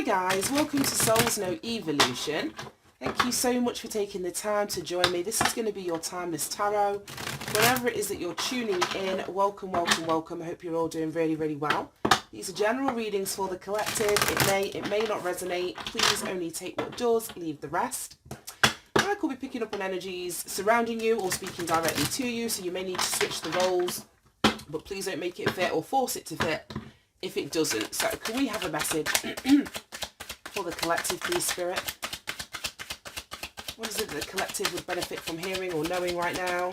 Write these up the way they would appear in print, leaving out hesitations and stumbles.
guys, welcome to Soul's No Evolution. Thank you so much for taking the time to join me. This is going to be your timeless tarot. Whenever it is that you're tuning in, welcome, welcome, welcome. I hope you're all doing really, really well. These are general readings for the collective. It may not resonate. Please only take what does, leave the rest. I could be picking up on energies surrounding you or speaking directly to you, so you may need to switch the roles, but please don't make it fit or force it to fit if it doesn't. So can we have a message for the collective, please, Spirit? What is it that the collective would benefit from hearing or knowing right now?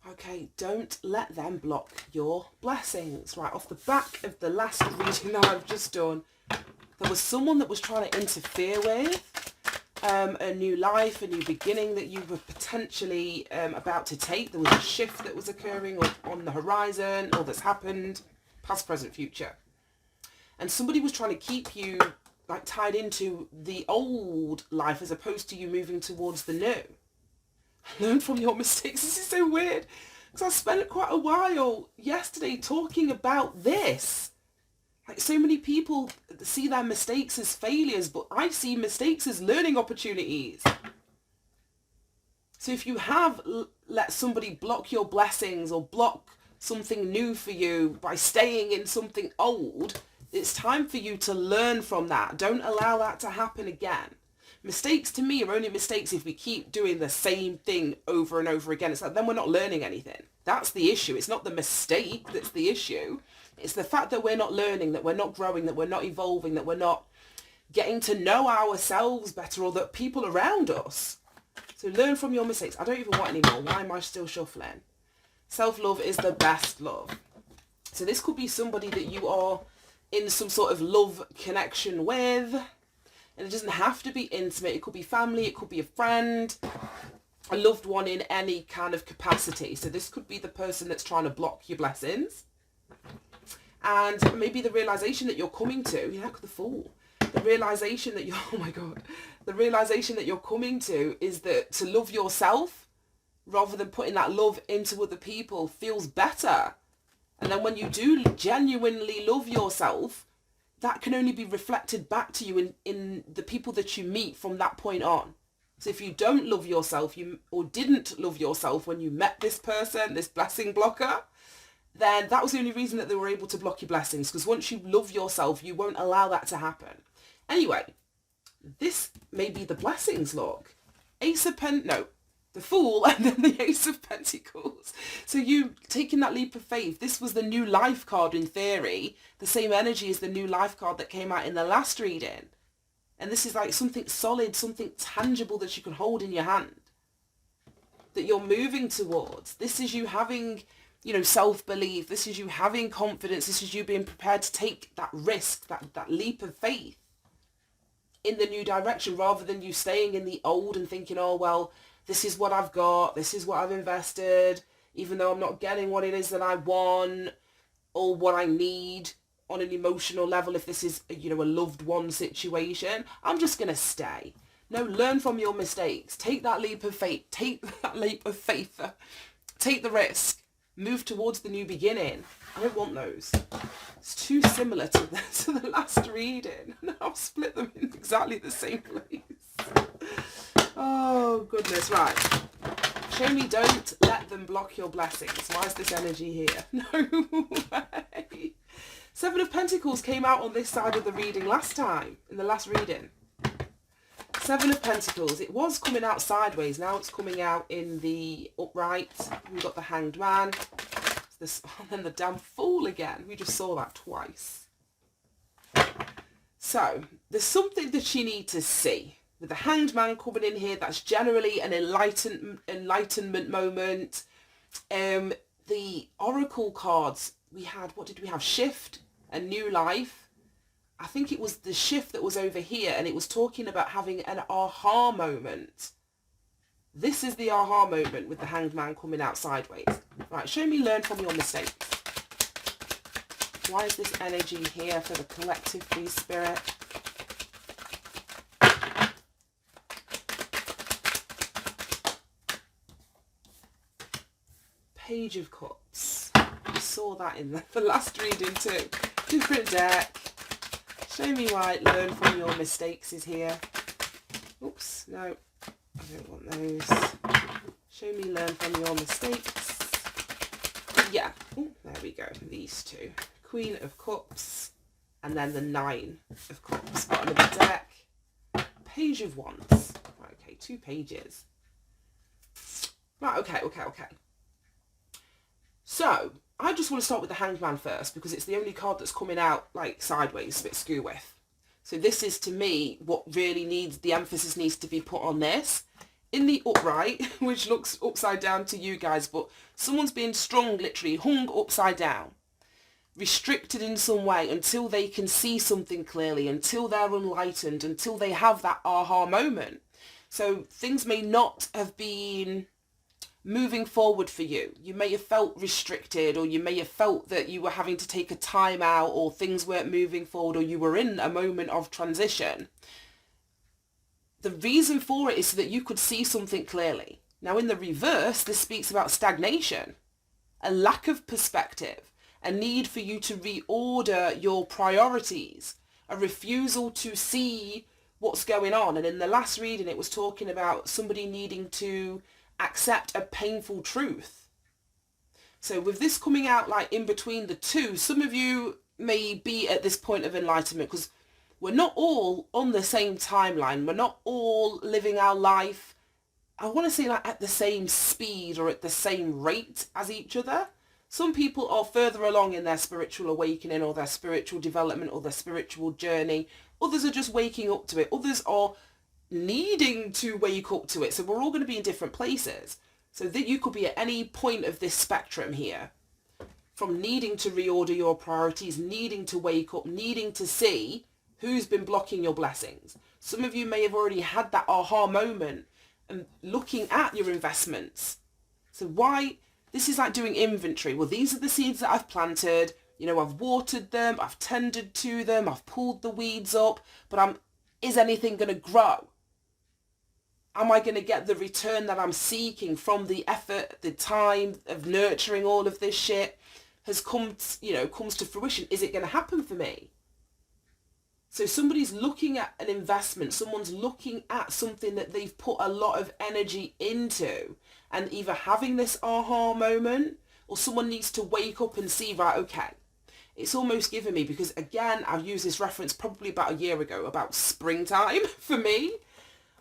Okay, don't let them block your blessings. Right, off the back of the last reading that I've just done, there was someone that was trying to interfere with a new life, a new beginning that you were potentially about to take. There was a shift that was occurring on the horizon, or that's happened, past, present, future. And somebody was trying to keep you like tied into the old life as opposed to you moving towards the new. Learn from your mistakes. This is so weird because I spent quite a while yesterday talking about this. Like, so many people see their mistakes as failures, but I see mistakes as learning opportunities. So if you have let somebody block your blessings or block something new for you by staying in something old, it's time for you to learn from that. Don't allow that to happen again. Mistakes to me are only mistakes if we keep doing the same thing over and over again. It's like, then we're not learning anything. That's the issue. It's not the mistake that's the issue. It's the fact that we're not learning, that we're not growing, that we're not evolving, that we're not getting to know ourselves better, or that people around us. So learn from your mistakes. I don't even want any more. Why am I still shuffling? Self-love is the best love. So this could be somebody that you are in some sort of love connection with. And it doesn't have to be intimate. It could be family. It could be a friend, a loved one in any kind of capacity. So this could be the person that's trying to block your blessings. And maybe the realization that you're coming to, look at the Fool. The realization that you're, oh my God, the realization that you're coming to is that to love yourself rather than putting that love into other people feels better. And then when you do genuinely love yourself, that can only be reflected back to you in the people that you meet from that point on. So if you don't love yourself, or didn't love yourself when you met this person, this blessing blocker, then that was the only reason that they were able to block your blessings. Because once you love yourself, you won't allow that to happen. Anyway, this may be the blessings log. The Fool, and then the Ace of Pentacles. So you taking that leap of faith. This was the new life card in theory. The same energy as the new life card that came out in the last reading. And this is like something solid, something tangible that you can hold in your hand. That you're moving towards. This is you having, self-belief. This is you having confidence. This is you being prepared to take that risk, that leap of faith in the new direction, rather than you staying in the old and thinking, oh, well, this is what I've got. This is what I've invested, even though I'm not getting what it is that I want or what I need on an emotional level. If this is, a loved one situation, I'm just going to stay. No, learn from your mistakes. Take that leap of faith. Take that leap of faith. Take the risk. Move towards the new beginning. I don't want those. It's too similar to the last reading. I'll split them in exactly the same place. Oh, goodness. Right. Show me, don't let them block your blessings. Why is this energy here? No way. Seven of Pentacles came out on this side of the reading last time, in the last reading. Seven of Pentacles. It was coming out sideways. Now it's coming out in the upright. We've got the Hanged Man. And then the damn Fool again. We just saw that twice. So, there's something that you need to see. With the Hanged Man coming in here, that's generally an enlightenment moment. The Oracle cards, we had, what did we have? Shift, a new life. I think it was the Shift that was over here, and it was talking about having an aha moment. This is the aha moment with the Hanged Man coming out sideways. Right, show me, learn from your mistakes. Why is this energy here for the collective, please, Spirit? Page of Cups. saw that in the last reading too. Different deck. Show me why learn from your mistakes is here. Oops, no, I don't want those. Show me learn from your mistakes. Yeah, ooh, there we go, these two. Queen of Cups, and then the Nine of Cups. Bottom of the deck. Page of Wands. Right, okay, 2 pages. Right, okay. So, I just want to start with the Hanged Man first, because it's the only card that's coming out, like, sideways, a bit skew with. So this is, to me, what really needs, the emphasis needs to be put on this. In the upright, which looks upside down to you guys, but someone's being strung, literally, hung upside down. Restricted in some way until they can see something clearly, until they're enlightened, until they have that aha moment. So things may not have been moving forward for you. You may have felt restricted, or you may have felt that you were having to take a time out, or things weren't moving forward, or you were in a moment of transition. The reason for it is so that you could see something clearly. Now in the reverse, this speaks about stagnation, a lack of perspective, a need for you to reorder your priorities, a refusal to see what's going on. And in the last reading, it was talking about somebody needing to accept a painful truth. So with this coming out like in between the two, some of you may be at this point of enlightenment, because we're not all on the same timeline. We're not all living our life, I want to say, like at the same speed or at the same rate as each other. Some people are further along in their spiritual awakening, or their spiritual development, or their spiritual journey. Others are just waking up to it. Others are needing to wake up to it. So we're all going to be in different places. So that you could be at any point of this spectrum here, from needing to reorder your priorities, needing to wake up, needing to see who's been blocking your blessings. Some of you may have already had that aha moment and looking at your investments. So why? This is like doing inventory. Well, these are the seeds that I've planted. You know, I've watered them, I've tended to them, I've pulled the weeds up, but is anything going to grow? Am I going to get the return that I'm seeking from the effort, the time of nurturing all of this shit has comes to fruition? Is it going to happen for me? So somebody's looking at an investment, someone's looking at something that they've put a lot of energy into, and either having this aha moment, or someone needs to wake up and see, right, okay, it's almost given me, because again, I've used this reference probably about a year ago, about springtime for me.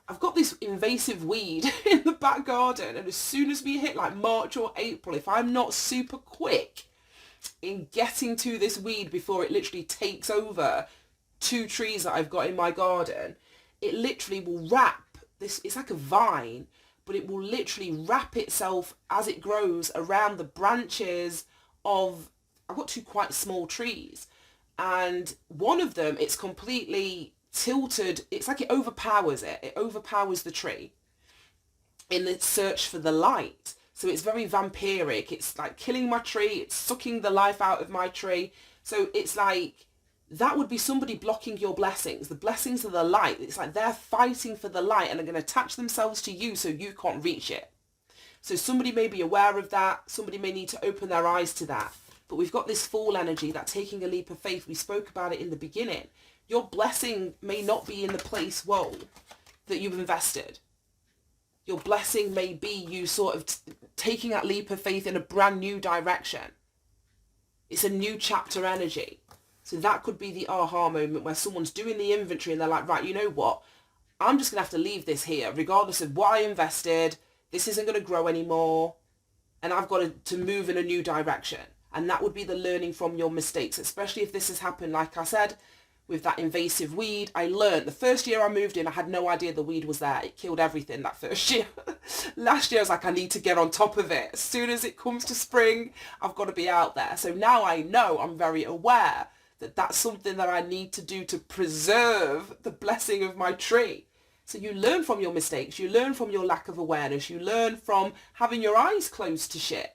I've got this invasive weed in the back garden, and as soon as we hit like March or April, if I'm not super quick in getting to this weed before it literally takes over 2 trees that I've got in my garden, it literally will wrap this, it's like a vine, but it will literally wrap itself as it grows around the branches of, I've got 2 quite small trees, and one of them, it's completely tilted, it's like it overpowers the tree in its search for the light. So it's very vampiric, it's like killing my tree, it's sucking the life out of my tree. So it's like, that would be somebody blocking your blessings. The blessings are the light. It's like they're fighting for the light and are going to attach themselves to you so you can't reach it. So somebody may be aware of that. Somebody may need to open their eyes to that. But we've got this fall energy, that taking a leap of faith. We spoke about it in the beginning. Your blessing may not be in the place, that you've invested. Your blessing may be you sort of taking that leap of faith in a brand new direction. It's a new chapter energy. So that could be the aha moment where someone's doing the inventory and they're like, right, you know what? I'm just going to have to leave this here, regardless of what I invested. This isn't going to grow anymore. And I've got to move in a new direction. And that would be the learning from your mistakes, especially if this has happened, like I said, with that invasive weed. I learned the first year I moved in, I had no idea the weed was there. It killed everything that first year. Last year I was like, I need to get on top of it. As soon as it comes to spring, I've got to be out there. So now I know, I'm very aware that that's something that I need to do to preserve the blessing of my tree. So you learn from your mistakes, you learn from your lack of awareness, you learn from having your eyes closed to shit.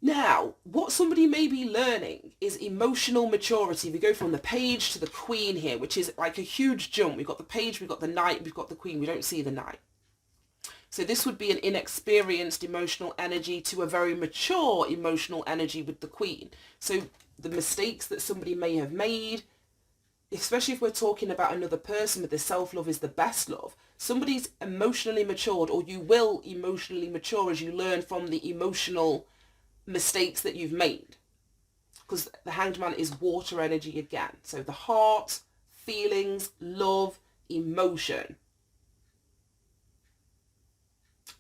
Now, what somebody may be learning is emotional maturity. We go from the page to the queen here, which is like a huge jump. We've got the page, we've got the knight, we've got the queen. We don't see the knight. So this would be an inexperienced emotional energy to a very mature emotional energy with the Queen. So the mistakes that somebody may have made, especially if we're talking about another person with the self-love is the best love, somebody's emotionally matured, or you will emotionally mature as you learn from the emotional mistakes that you've made. Because the Hanged Man is water energy again. So the heart, feelings, love, emotion.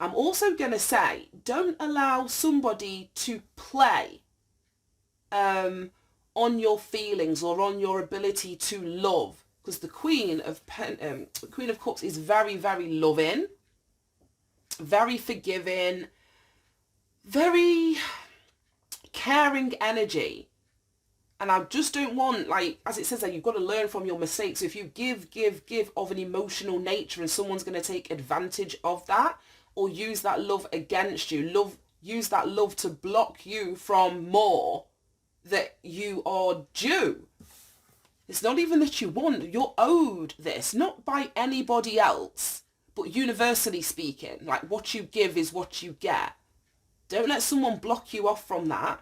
I'm also going to say, don't allow somebody to play on your feelings or on your ability to love. Because the Queen of Cups is very, very loving, very forgiving, very caring energy. And I just don't want, like, as it says there, you've got to learn from your mistakes. So if you give of an emotional nature and someone's going to take advantage of that or use that love against you, use that love to block you from more that you are due. It's not even that you want, you're owed this, not by anybody else, but universally speaking, like what you give is what you get. Don't let someone block you off from that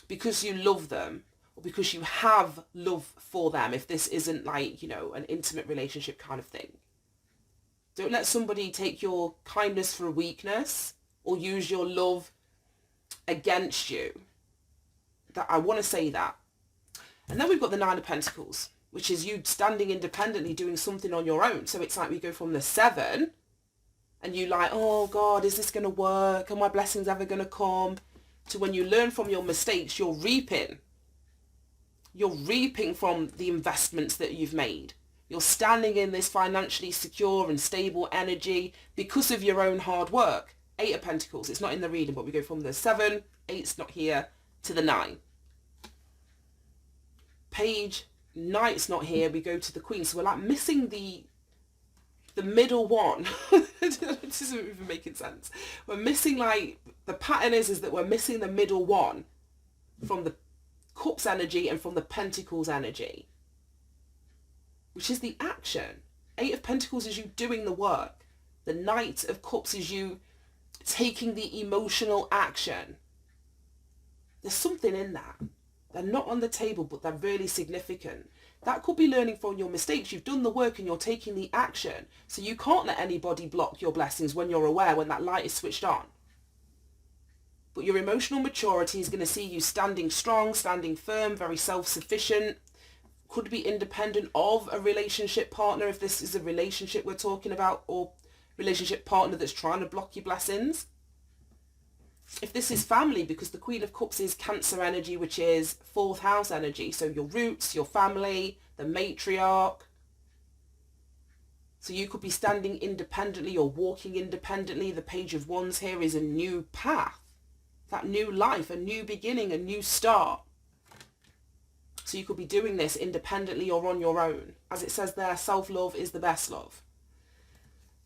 because you love them or because you have love for them, if this isn't like, you know, an intimate relationship kind of thing. Don't let somebody take your kindness for a weakness or use your love against you. That I want to say that. And then we've got the Nine of Pentacles, which is you standing independently doing something on your own. So it's like we go from the 7 and you like, oh God, is this going to work? Are my blessings ever going to come? To when you learn from your mistakes, you're reaping. You're reaping from the investments that you've made. You're standing in this financially secure and stable energy because of your own hard work. 8 of Pentacles, it's not in the reading, but we go from the 7, 8's not here, to the 9. Page, Knight's not here, we go to the Queen. So we're like missing the middle one. This isn't even making sense. We're missing, like, the pattern is that we're missing the middle one from the Cups energy and from the Pentacles energy, which is the action. 8 of Pentacles is you doing the work. The Knight of Cups is you taking the emotional action. There's something in that. They're not on the table, but they're really significant. That could be learning from your mistakes. You've done the work and you're taking the action. So you can't let anybody block your blessings when you're aware, when that light is switched on. But your emotional maturity is going to see you standing strong, standing firm, very self-sufficient. Could be independent of a relationship partner, if this is a relationship we're talking about, or relationship partner that's trying to block your blessings. If this is family, because the Queen of Cups is Cancer energy, which is 4th house energy. So your roots, your family, the matriarch. So you could be standing independently or walking independently. The Page of Wands here is a new path, that new life, a new beginning, a new start. So you could be doing this independently or on your own. As it says there, self-love is the best love.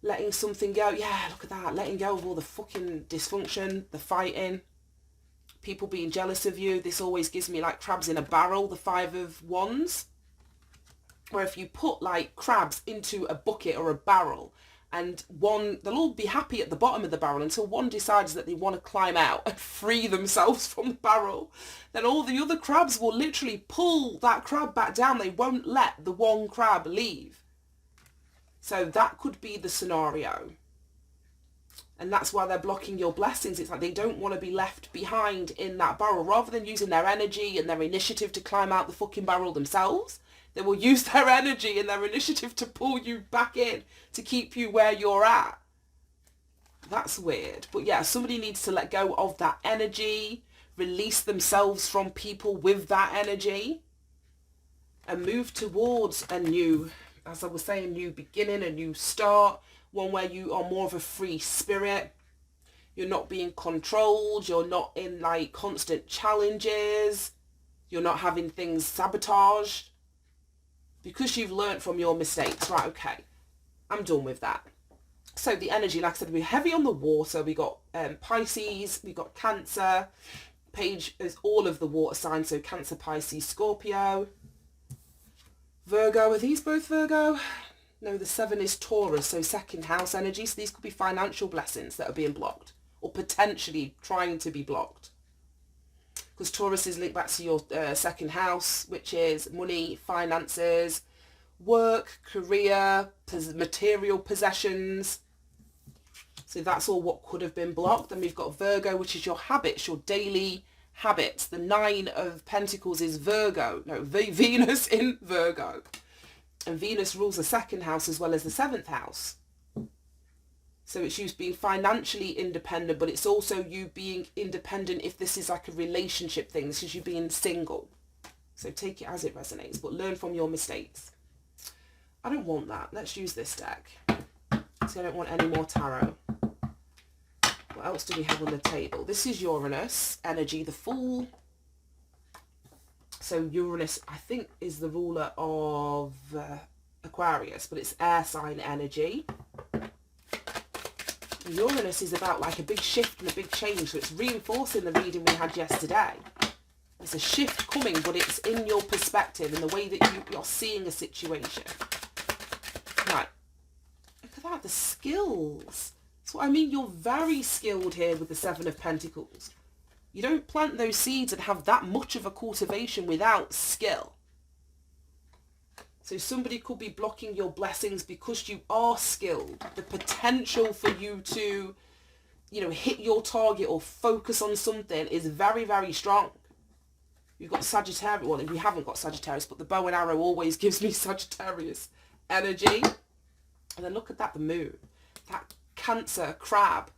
Letting something go. Yeah, look at that. Letting go of all the fucking dysfunction, the fighting, people being jealous of you. This always gives me like crabs in a barrel, the 5 of Wands. Where if you put like crabs into a bucket or a barrel, and one, they'll all be happy at the bottom of the barrel until one decides that they want to climb out and free themselves from the barrel. Then all the other crabs will literally pull that crab back down. They won't let the one crab leave. So that could be the scenario. And that's why they're blocking your blessings. It's like they don't want to be left behind in that barrel. Rather than using their energy and their initiative to climb out the fucking barrel themselves, they will use their energy and their initiative to pull you back in, to keep you where you're at. That's weird. But yeah, somebody needs to let go of that energy, release themselves from people with that energy, and move towards a new, as I was saying, new beginning, a new start, one where you are more of a free spirit. You're not being controlled. You're not in like constant challenges. You're not having things sabotaged because you've learned from your mistakes. Right, okay, I'm done with that. So the energy, like I said, we're heavy on the water. We got Pisces, we got Cancer. Page is all of the water signs, so Cancer, Pisces, Scorpio. Virgo, are these both Virgo? No, the 7 is Taurus, so second house energy. So these could be financial blessings that are being blocked or potentially trying to be blocked. Because Taurus is linked back to your second house, which is money, finances, work, career, material possessions. So that's all what could have been blocked. Then we've got Virgo, which is your habits, your daily habits. The 9 of Pentacles is Virgo. No, Venus in Virgo. And Venus rules the second house as well as the 7th house. So it's you being financially independent, but it's also you being independent if this is like a relationship thing. This is you being single. So take it as it resonates, but learn from your mistakes. I don't want that. Let's use this deck. So I don't want any more tarot. What else do we have on the table? This is Uranus energy, the Fool. So Uranus, I think, is the ruler of Aquarius, but it's air sign energy. Uranus is about like a big shift and a big change, so it's reinforcing the reading we had yesterday. There's a shift coming, but it's in your perspective and the way that you're seeing a situation. Right, look at that, the skills. That's what I mean, you're very skilled here with the 7 of Pentacles. You don't plant those seeds and have that much of a cultivation without skill. So somebody could be blocking your blessings because you are skilled. The potential for you to, you know, hit your target or focus on something is very, very strong. You've got Sagittarius, well, we haven't got Sagittarius, but the bow and arrow always gives me Sagittarius energy. And then look at that, the moon. That Cancer, crab.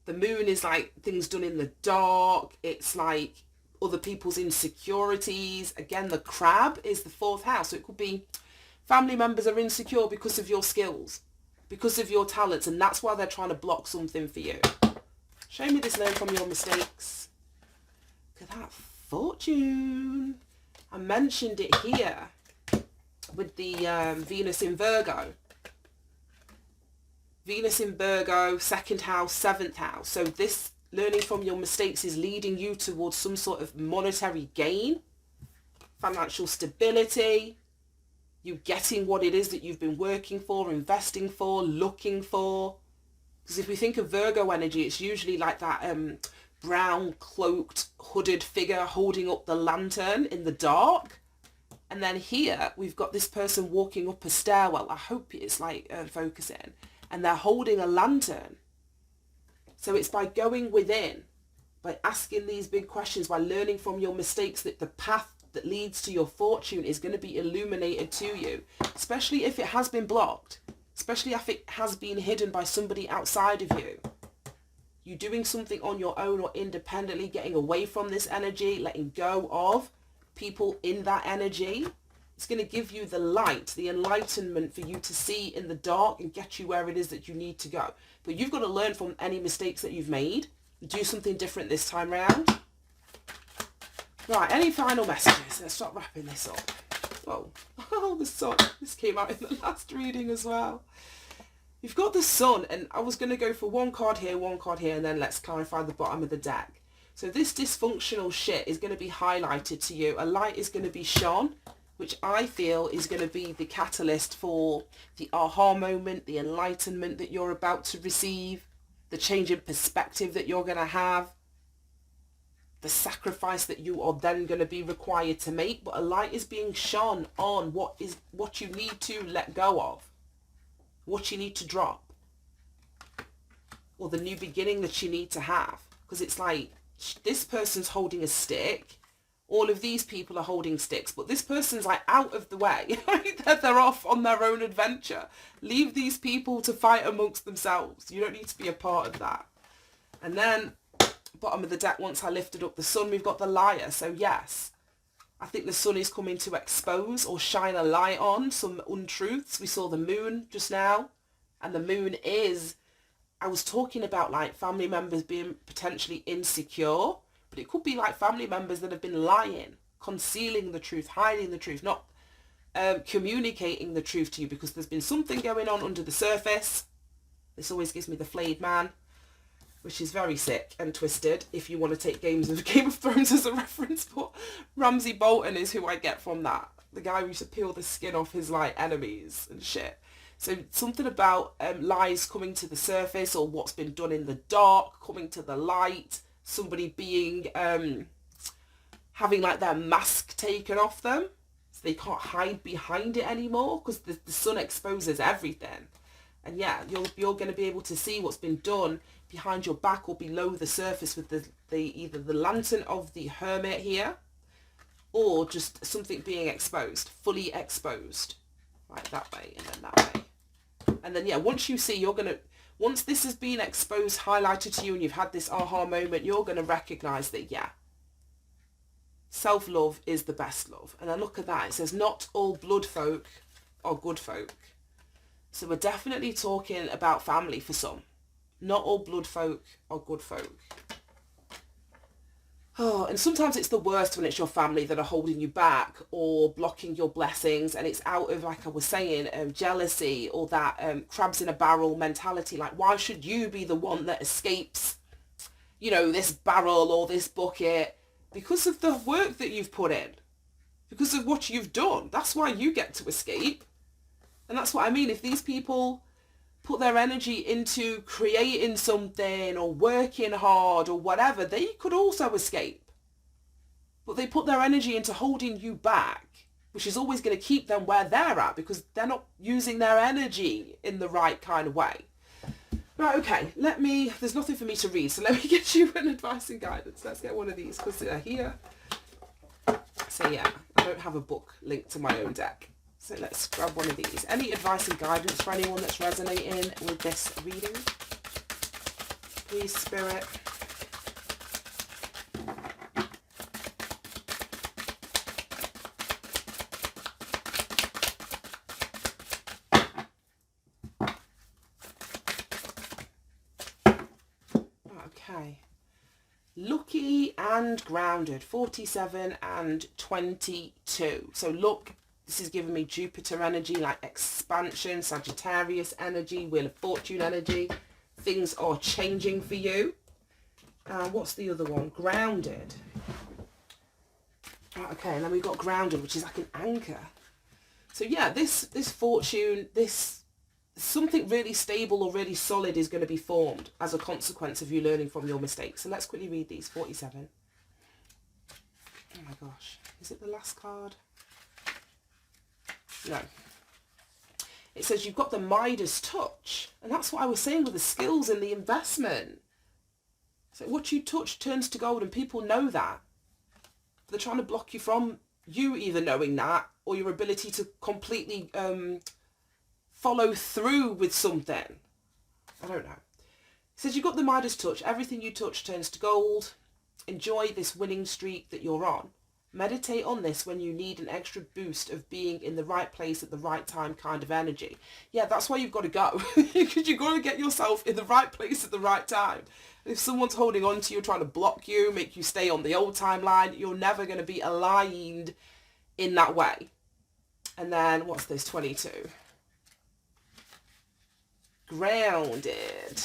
The moon is like things done in the dark. It's like other people's insecurities. Again, the crab is the 4th house. So it could be family members are insecure because of your skills, because of your talents, and that's why they're trying to block something for you. Show me this, learn from your mistakes. Look at that, fortune. I mentioned it here with the Venus in Virgo. Venus in Virgo, 2nd house, 7th house. So this learning from your mistakes is leading you towards some sort of monetary gain, financial stability, you getting what it is that you've been working for, investing for, looking for. Because if we think of Virgo energy, it's usually like that brown, cloaked, hooded figure holding up the lantern in the dark. And then here we've got this person walking up a stairwell. I hope it's like focusing. And they're holding a lantern. So it's by going within, by asking these big questions, by learning from your mistakes, that the path that leads to your fortune is going to be illuminated to you, especially if it has been blocked, especially if it has been hidden by somebody outside of you. You doing something on your own or independently, getting away from this energy, letting go of people in that energy. It's going to give you the light, the enlightenment for you to see in the dark and get you where it is that you need to go. But you've got to learn from any mistakes that you've made. Do something different this time around. Right, any final messages? Let's start wrapping this up. Whoa. Oh, the sun. This came out in the last reading as well. You've got the sun, and I was going to go for one card here, and then let's clarify the bottom of the deck. So this dysfunctional shit is going to be highlighted to you. A light is going to be shone, which I feel is going to be the catalyst for the aha moment, the enlightenment that you're about to receive, the change in perspective that you're going to have, the sacrifice that you are then going to be required to make. But a light is being shone on what you need to let go of, what you need to drop, or the new beginning that you need to have. Because it's like, this person's holding a stick. All of these people are holding sticks, but this person's like out of the way. They're off on their own adventure. Leave these people to fight amongst themselves. You don't need to be a part of that. And then, bottom of the deck, once I lifted up the sun, we've got the liar. So yes, I think the sun is coming to expose or shine a light on some untruths. We saw the moon just now, and the moon is, I was talking about like family members being potentially insecure. But it could be like family members that have been lying, concealing the truth, hiding the truth, not communicating the truth to you because there's been something going on under the surface. This always gives me the flayed man, which is very sick and twisted if you want to take Game of Thrones as a reference. But Ramsay Bolton is who I get from that. the guy who used to peel the skin off his like enemies and shit. So something about lies coming to the surface, or what's been done in the dark coming to the light, somebody being having like their mask taken off them, so they can't hide behind it anymore, because the sun exposes everything. And yeah, you're going to be able to see what's been done behind your back or below the surface with the either the lantern of the hermit here, or just something being exposed, fully exposed, right, that way and then that way. And then yeah, once you see, once this has been exposed, highlighted to you, and you've had this aha moment, you're going to recognize that yeah, self-love is the best love. And then look at that, it says not all blood folk are good folk. So we're definitely talking about family for some. Not all blood folk are good folk. Oh, and sometimes it's the worst when it's your family that are holding you back or blocking your blessings, and it's out of, like I was saying, jealousy, or that crabs in a barrel mentality. Like, why should you be the one that escapes, you know, this barrel or this bucket? Because of the work that you've put in, because of what you've done. That's why you get to escape. And that's what I mean. If these people put their energy into creating something or working hard or whatever, they could also escape. But they put their energy into holding you back, which is always going to keep them where they're at, because they're not using their energy in the right kind of way. Right, okay, there's nothing for me to read, so let me get you an advice and guidance. Let's get one of these, because they're here. So yeah, I don't have a book linked to my own deck. So let's grab one of these. Any advice and guidance for anyone that's resonating with this reading? Please, Spirit. Okay. Lucky and grounded, 47 and 22. So look, this is giving me Jupiter energy, like expansion, Sagittarius energy, Wheel of Fortune energy. Things are changing for you. What's the other one? Grounded. Okay, and then we've got grounded, which is like an anchor. So yeah, this fortune, something really stable or really solid is going to be formed as a consequence of you learning from your mistakes. So let's quickly read these. 47. Oh my gosh. Is it the last card? No. It says you've got the Midas touch. And that's what I was saying with the skills and the investment. So what you touch turns to gold, and people know that. They're trying to block you from you either knowing that, or your ability to completely follow through with something. I don't know. It says you've got the Midas touch. Everything you touch turns to gold. Enjoy this winning streak that you're on. Meditate on this when you need an extra boost of being in the right place at the right time kind of energy. Yeah, that's why you've got to go. Because you've got to get yourself in the right place at the right time. If someone's holding on to you, trying to block you, make you stay on the old timeline, you're never going to be aligned in that way. And then, what's this, 22? Grounded.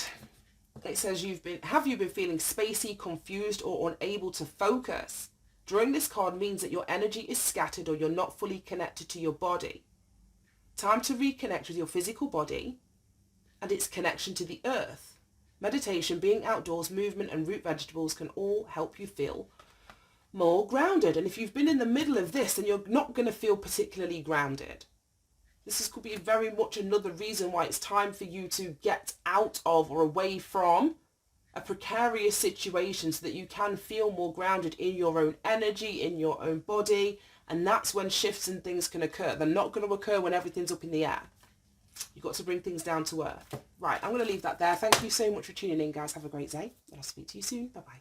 It says have you been feeling spacey, confused, or unable to focus? Drawing this card means that your energy is scattered, or you're not fully connected to your body. Time to reconnect with your physical body and its connection to the earth. Meditation, being outdoors, movement, and root vegetables can all help you feel more grounded. And if you've been in the middle of this, then you're not going to feel particularly grounded. Could be very much another reason why it's time for you to get out of or away from a precarious situation, so that you can feel more grounded in your own energy, in your own body. And that's when shifts and things can occur. They're not going to occur when everything's up in the air. You've got to bring things down to earth. Right, I'm going to leave that there. Thank you so much for tuning in, guys. Have a great day, and I'll speak to you soon. Bye-bye.